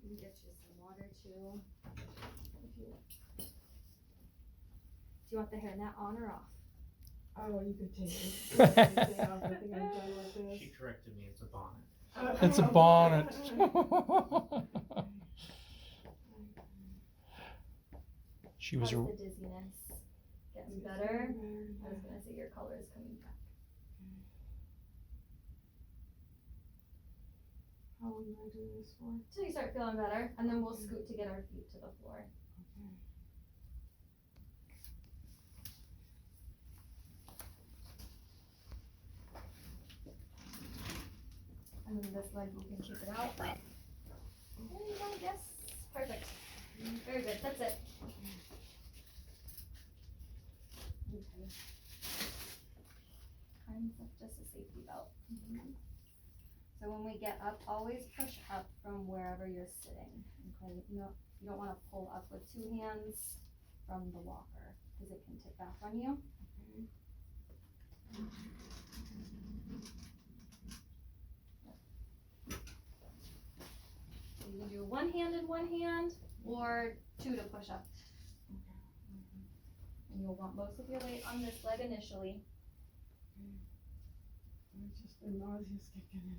We can get you some water too. Do you want the hairnet on or off? Oh, you could take it. I think I'm done with this. She corrected me, it's a bonnet. It's a bonnet. She was How's a, the dizziness? Getting better? I was gonna say your color is coming back. How long do I do this for? Till you start feeling better, and then we'll scoot to get our feet to the floor. Okay. And then this leg, you can keep it out. There you go, yes, perfect. Very good, that's it. Okay. Time's up, just a safety belt. So when we get up, always push up from wherever you're sitting. Okay, no, you don't wanna pull up with two hands from the walker, cause it can tip back on you. So you can do one-handed, one hand, or two to push up. And you'll want most of your weight on this leg initially. It's just the nauseous kicking in.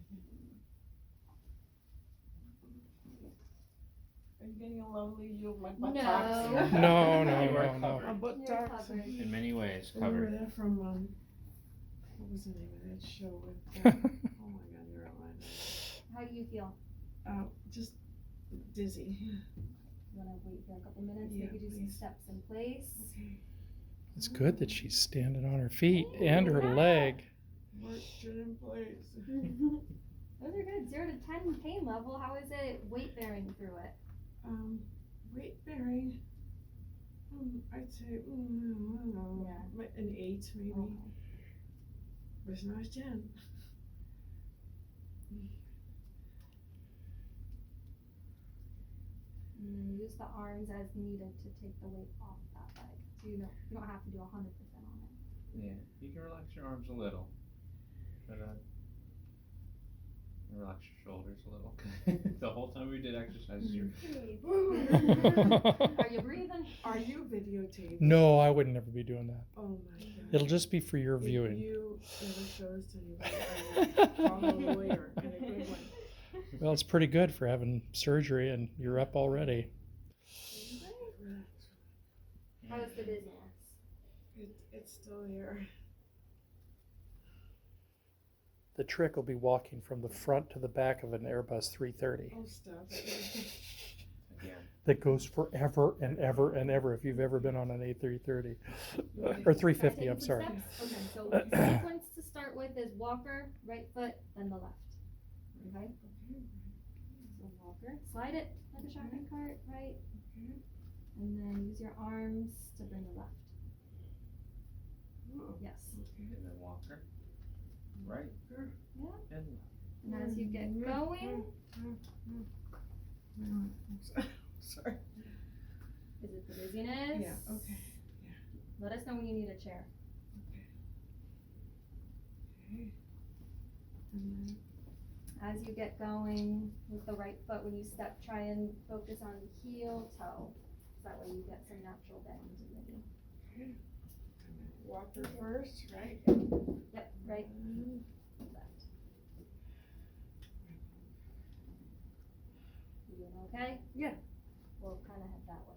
Are you getting a lovely view of my buttocks? no, You are no, no. covered. My buttocks. covered. In many ways, Remember covered. that from, what was the name of that show with, oh my god, you're online. How do you feel? Just dizzy. You wanna wait for a couple minutes, Yeah, maybe do some please. steps in place? Okay. It's good that she's standing on her feet and her leg. Worked it in place. Those are good, 0 to 10 pain level, how is it weight bearing through it? Weight bearing, I'd say, I don't know, Yeah. an 8 maybe, Okay. but it's not a 10. And then use the arms as needed to take the weight off that leg, so you don't have to do 100% on it. Yeah, you can relax your arms a little. But relax your shoulders a little. The whole time we did exercises, you're Are you breathing? Are you videotaping? No, I would never be doing that. Oh my god. It'll just be for your If viewing. you ever show this to anybody, I will call a lawyer and a good one. Well, it's pretty good for having surgery and you're up already. Relax. How is the dizziness? It's still here. The trick will be walking from the front to the back of an Airbus 330 Oh, stop it. again. that goes forever and ever and ever if you've ever been on an A330 or 350, I'm sorry. Okay, so the sequence to start with is walker, right foot, then the left. Okay? So walker, slide it like a shopping cart, right? And then use your arms to bring the left. Oh, Yes. And then walker. Right. Yeah. And And as you get going, Sorry. is it the dizziness? Yeah, okay. Let us know when you need a chair. Okay. And then, As you get going with the right foot, when you step, try and focus on heel, toe. That way you get some natural bend in the knee. okay. Walker first, right? Yep, right, left. You doing okay? Yeah. We'll kind of head that way.